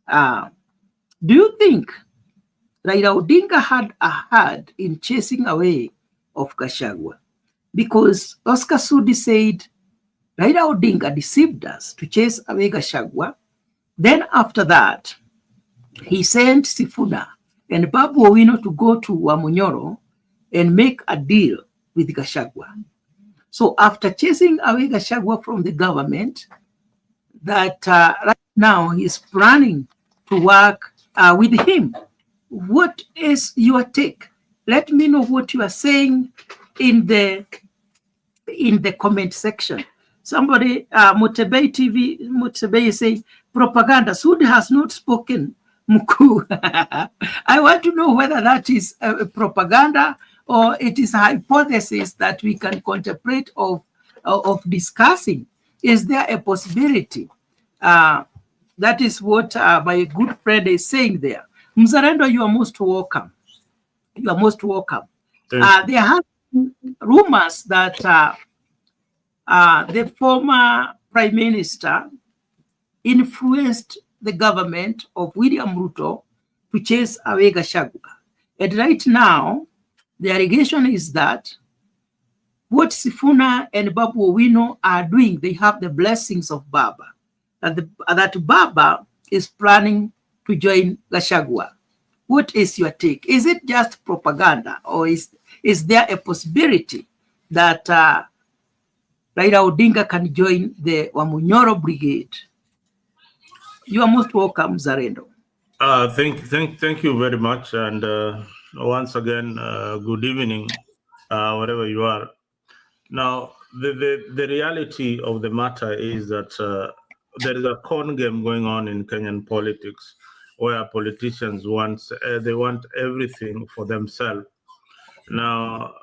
Do you think Raila Odinga had a hand in chasing away of GACHAGUA? Because Oscar Sudi said Raila Odinga deceived us to chase away GACHAGUA. Then after that, he sent Sifuna and Babu Owino to go to Wamunyoro and make a deal with GACHAGUA. So after chasing away GACHAGUA from the government, that right now he's planning to work with him. What is your take? Let me know what you are saying in the comment section. Somebody, Mutembei TV, Mutembei is saying, propaganda. Sudi has not spoken, Mkuu. I want to know whether that is propaganda or it is a hypothesis that we can contemplate of discussing. Is there a possibility? That is what my good friend is saying there. Mzalendo, you are most welcome. You are most welcome. There have been rumors that the former Prime Minister influenced the government of William Ruto to chase away GACHAGUA. And right now, the allegation is that what Sifuna and Babu Owino are doing, they have the blessings of Baba. That Baba is planning to join GACHAGUA. What is your take? Is it just propaganda, or is there a possibility that Raila Odinga can join the Wamunyoro Brigade? You are most welcome, Zarendo. Thank you very much, and once again, good evening, wherever you are. Now, the reality of the matter is that there is a con game going on in Kenyan politics, where politicians want everything for themselves. Now,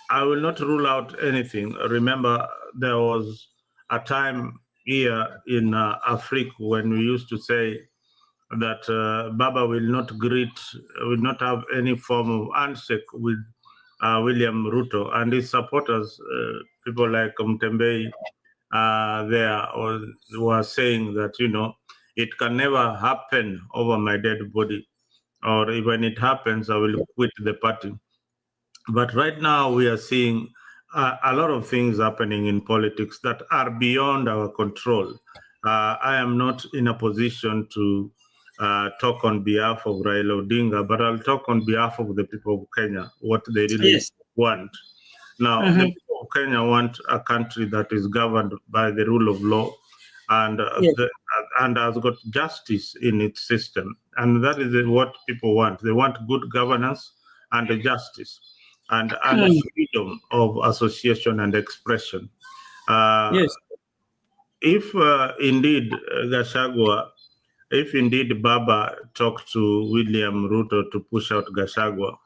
I will not rule out anything. Remember, there was a time here in Africa when we used to say that Baba will not have any form of handshake with William Ruto and his supporters. People like Mutembei were saying that, it can never happen over my dead body, or when it happens, I will quit the party. But right now we are seeing a lot of things happening in politics that are beyond our control. I am not in a position to talk on behalf of Raila Odinga, but I'll talk on behalf of the people of Kenya, what they really want. Now, the people of Kenya want a country that is governed by the rule of law and has got justice in its system. And that is what people want. They want good governance and justice and freedom of association and expression. If indeed GACHAGUA, if indeed Baba talked to William Ruto to push out GACHAGUA,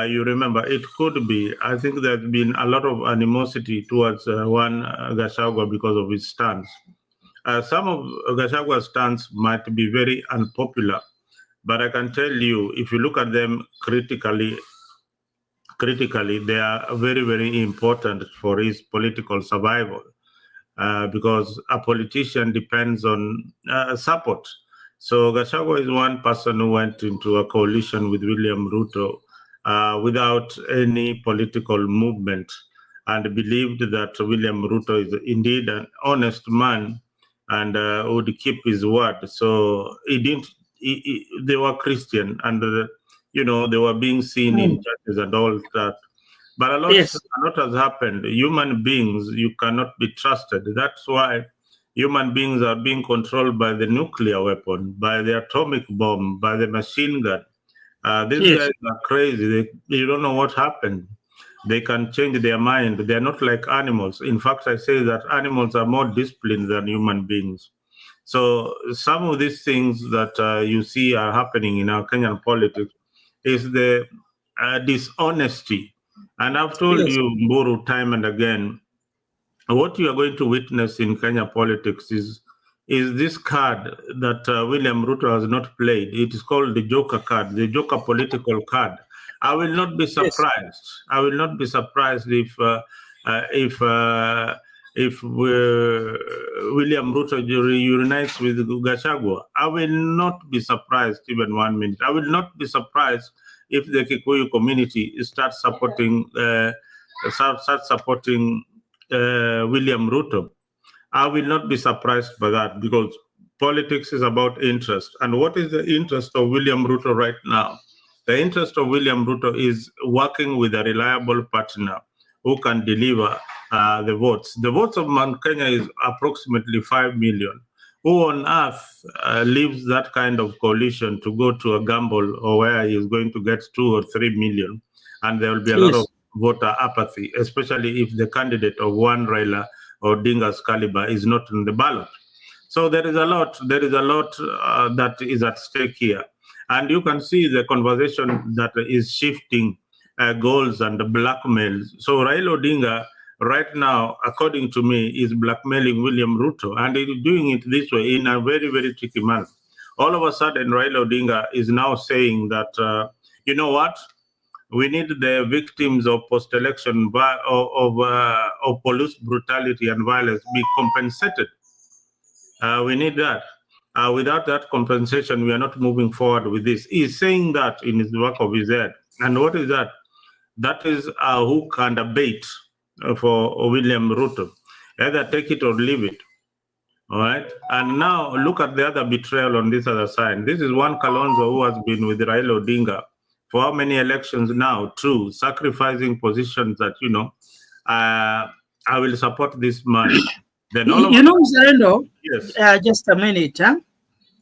you remember, it could be, I think there's been a lot of animosity towards one GACHAGUA because of his stance. Some of GACHAGUA's stance might be very unpopular, but I can tell you, if you look at them critically, they are very, very important for his political survival, because a politician depends on support. So GACHAGUA is one person who went into a coalition with William Ruto without any political movement, and believed that William Ruto is indeed an honest man and would keep his word. So they were Christian, and they were being seen in churches and all that. But a lot has happened. Human beings, you cannot be trusted. That's why human beings are being controlled by the nuclear weapon, by the atomic bomb, by the machine gun. These guys are crazy. You don't know what happened. They can change their mind. They're not like animals. In fact, I say that animals are more disciplined than human beings. So some of these things that you see are happening in our Kenyan politics is the dishonesty. And I've told you, Mburu, time and again, what you are going to witness in Kenya politics is this card that William Ruto has not played. It is called the Joker card, the Joker political card. I will not be surprised. I will not be surprised if if William Ruto reunites with Gachagua. I will not be surprised even 1 minute. I will not be surprised if the Kikuyu community starts supporting William Ruto. I will not be surprised by that, because politics is about interest. And what is the interest of William Ruto right now? The interest of William Ruto is working with a reliable partner who can deliver the votes. The votes of Mount Kenya is approximately 5 million. Who on earth leaves that kind of coalition to go to a gamble or where he is going to get 2 or 3 million? And there will be a lot of voter apathy, especially if the candidate of one Raila or ODINGA's caliber is not on the ballot. So there is a lot that is at stake here. And you can see the conversation that is shifting goals and blackmail. So Raila Odinga right now, according to me, is blackmailing William Ruto, and he's doing it this way in a very, very tricky manner. All of a sudden, Raila Odinga is now saying that, you know what? We need the victims of post-election of police brutality and violence be compensated. We need that. Without that compensation, we are not moving forward with this. He's saying that in his work of his head. And what is that? That is a hook and a bait for William Ruto. Either take it or leave it. All right. And now look at the other betrayal on this other side. This is one Kalonzo who has been with Raila Odinga for how many elections now? 2, sacrificing positions that, you know, I will support this man. Then all you know, Zerendo, yes. Just a minute. Huh?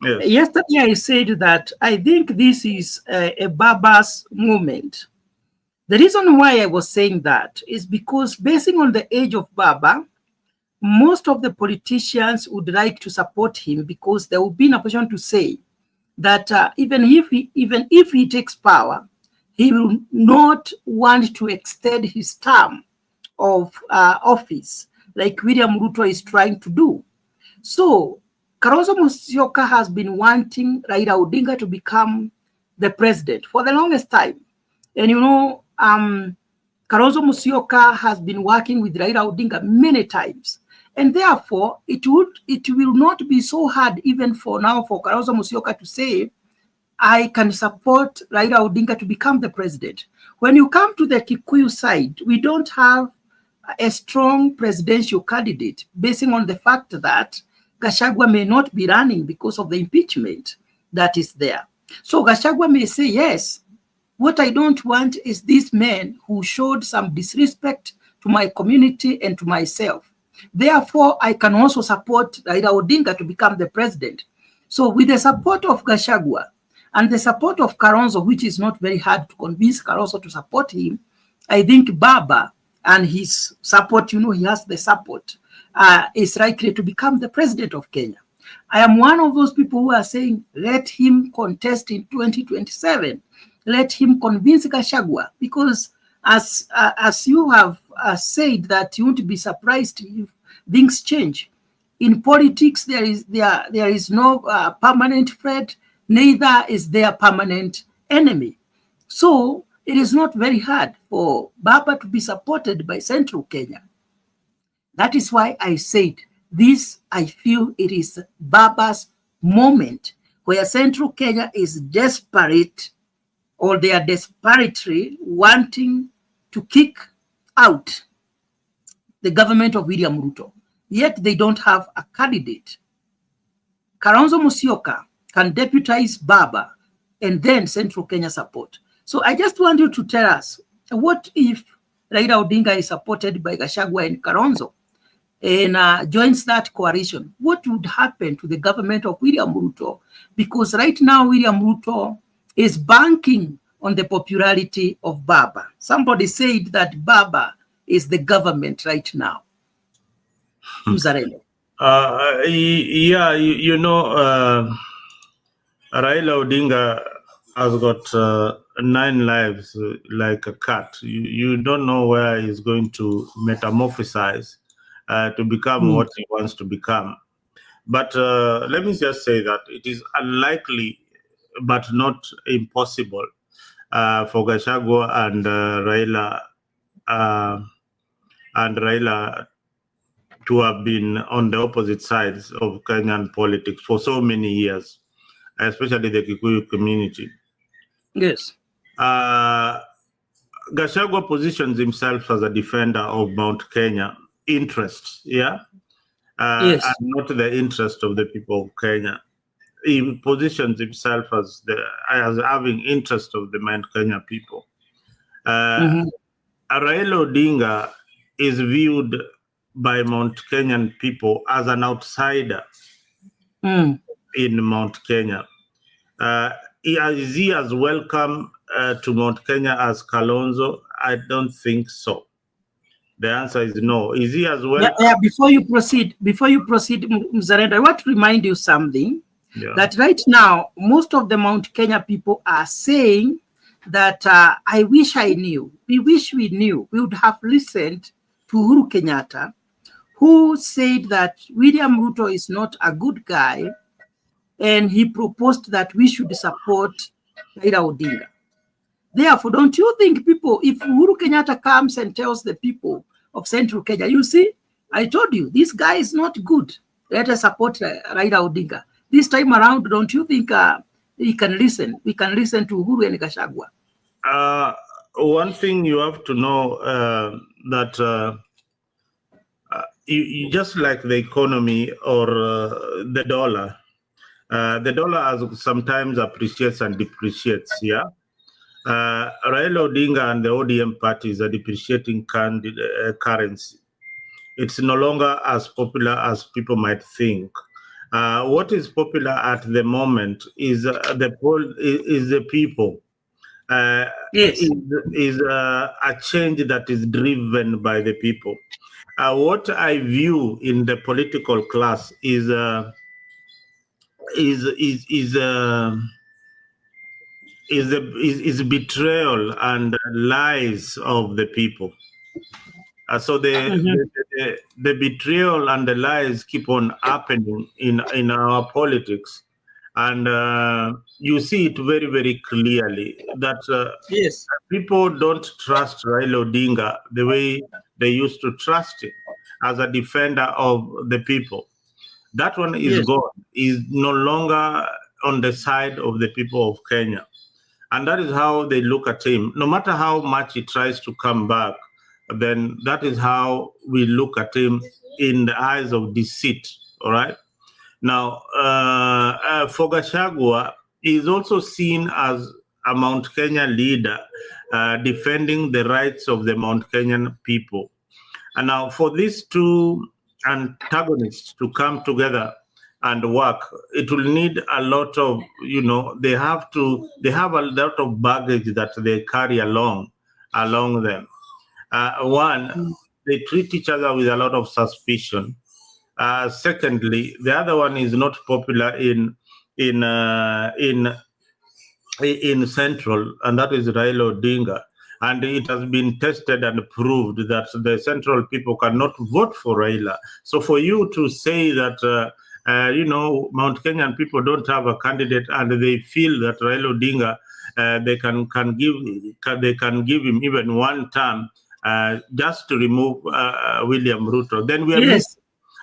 Yes. Yesterday I said that I think this is a Baba's movement. The reason why I was saying that is because basing on the age of Baba, most of the politicians would like to support him because there will be an opportunity to say that even if he takes power, he will not want to extend his term of office like William Ruto is trying to do. So Kalonzo Musyoka has been wanting Raila Odinga to become the president for the longest time. And you know, Kalonzo Musyoka has been working with Raila Odinga many times. And therefore, it will not be so hard even for now for Kalonzo Musyoka to say, I can support Raila Odinga to become the president. When you come to the Kikuyu side, we don't have a strong presidential candidate, basing on the fact that Gachagua may not be running because of the impeachment that is there. So Gachagua may say, yes, what I don't want is these men who showed some disrespect to my community and to myself. Therefore, I can also support Raila Odinga to become the president. So with the support of Gachagua and the support of Kalonzo, which is not very hard to convince Kalonzo to support him, I think Baba and his support, you know, he has the support, is likely to become the president of Kenya. I am one of those people who are saying, let him contest in 2027. Let him convince Gachagua, because as you have said that you won't be surprised if things change. In politics, there is no permanent friend, neither is there permanent enemy. So it is not very hard for Baba to be supported by Central Kenya. That is why I said this, I feel it is Baba's moment where Central Kenya is desperate, or they are desperately wanting to kick out the government of William Ruto. Yet they don't have a candidate. Kalonzo Musyoka can deputize Baba and then Central Kenya support. So I just want you to tell us, what if Raila Odinga is supported by Gachagua and Kalonzo and joins that coalition? What would happen to the government of William Ruto? Because right now William Ruto is banking on the popularity of Baba. Somebody said that Baba is the government right now. Yeah, you know, Raila Odinga has got 9 lives like a cat. You don't know where he's going to metamorphosize to become what he wants to become. But let me just say that it is unlikely, but not impossible, for Gachagua and Raila to have been on the opposite sides of Kenyan politics for so many years, especially the Kikuyu community. Yes. Gachagua positions himself as a defender of Mount Kenya interests, Yes. and not the interest of the people of Kenya. He positions himself as having interest of the Mount Kenya people. Raila Odinga is viewed by Mount Kenyan people as an outsider in Mount Kenya. Is he as welcome to Mount Kenya as Kalonzo? I don't think so. The answer is no. Is he as welcome? Before you proceed, Mzalendo, I want to remind you something. Yeah. That right now, most of the Mount Kenya people are saying that I wish I knew. We wish we knew. We would have listened to Uhuru Kenyatta, who said that William Ruto is not a good guy, and he proposed that we should support Raila Odinga. Therefore, don't you think people, if Uhuru Kenyatta comes and tells the people of Central Kenya, you see, I told you, this guy is not good. Let us support Raila Odinga. This time around, don't you think we can listen? We can listen to Uhuru and Gachagua. One thing you have to know that you just like the economy or the dollar sometimes appreciates and depreciates. Yeah. Raila Odinga and the ODM party is a depreciating currency. It's no longer as popular as people might think. What is popular at the moment is the people. Yes. Is a change that is driven by the people. What I view in the political class is betrayal and lies of the people. So the betrayal and the lies keep on happening in our politics, and you see it very, very clearly that yes, people don't trust Raila Odinga the way they used to trust him as a defender of the people. That one is gone. Is no longer on the side of the people of Kenya. And that is how they look at him. No matter how much he tries to come back, then that is how we look at him in the eyes of deceit, all right? Now, for Gachagua, he is also seen as a Mount Kenya leader defending the rights of the Mount Kenyan people. And now for these two antagonists to come together and work, it will need a lot of, they have a lot of baggage that they carry along them. One, they treat each other with a lot of suspicion. Secondly, the other one is not popular in Central, and that is Raila Odinga. And it has been tested and proved that the Central people cannot vote for Raila. So for you to say that, Mount Kenyan people don't have a candidate and they feel that Raila Odinga, they can give him even one term just to remove William Ruto, then we are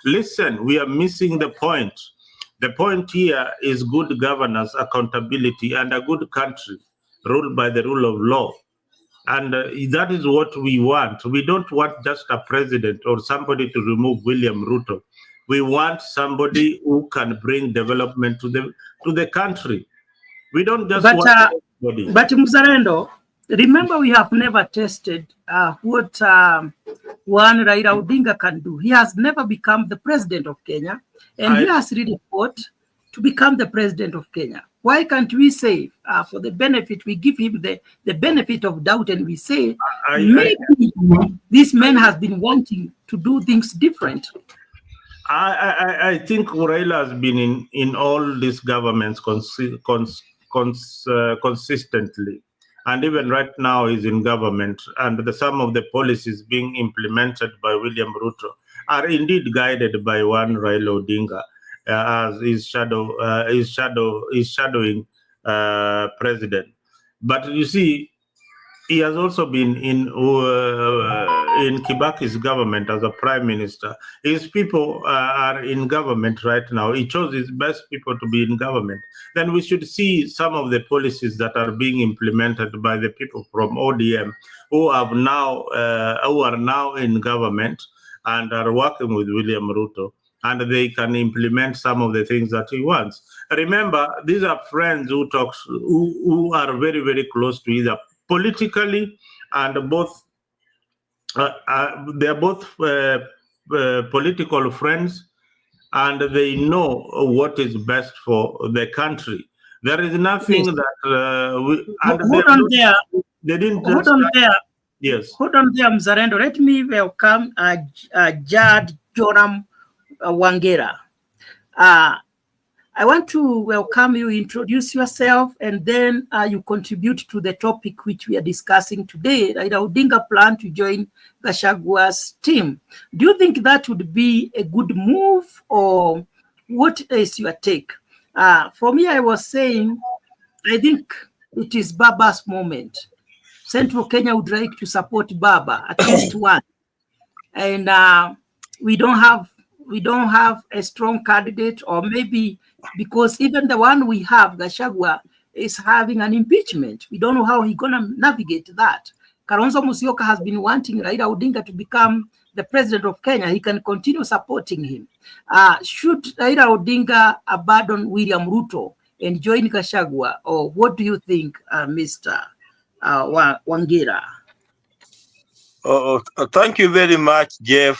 listen, we are missing the point. The point here is good governance, accountability, and a good country ruled by the rule of law. And that is what we want. We don't want just a president or somebody to remove William Ruto. We want somebody who can bring development to the country. We don't just want anybody. But Mzalendo, remember, we have never tested what one Raila Odinga can do. He has never become the president of Kenya, and he has really fought to become the president of Kenya. Why can't we say, for the benefit, we give him the benefit of doubt, and we say, maybe this man has been wanting to do things differently? I think Raila has been in all these governments consistently. And even right now is in government, and some of the policies being implemented by William Ruto are indeed guided by one Raila Odinga, as is shadowing president. But you see, he has also been in Kibaki's government as a prime minister. His people are in government right now. He chose his best people to be in government. Then we should see some of the policies that are being implemented by the people from ODM who are now in government and are working with William Ruto, and they can implement some of the things that he wants. Remember, these are friends who are very, very close to either politically, and both they are both political friends, and they know what is best for the country. There is nothing Yes. that they didn't Hold on there. Yes. Hold on there, Mzalendo. Let me welcome Jad Joram Wangera. I want to welcome you, introduce yourself, and then you contribute to the topic which we are discussing today. Raila Odinga plan to join Gachagua's team. Do you think that would be a good move, or what is your take? For me, I was saying, I think it is Baba's moment. Central Kenya would like to support Baba, at least one. And we don't have a strong candidate, or maybe because even the one we have, Gachagua, is having an impeachment. We don't know how he's going to navigate that. Kalonzo Musyoka has been wanting Raila Odinga to become the president of Kenya. He can continue supporting him. Should Raila Odinga abandon William Ruto and join Gachagua, or what do you think, Mr. Wangera? Thank you very much, Jeff.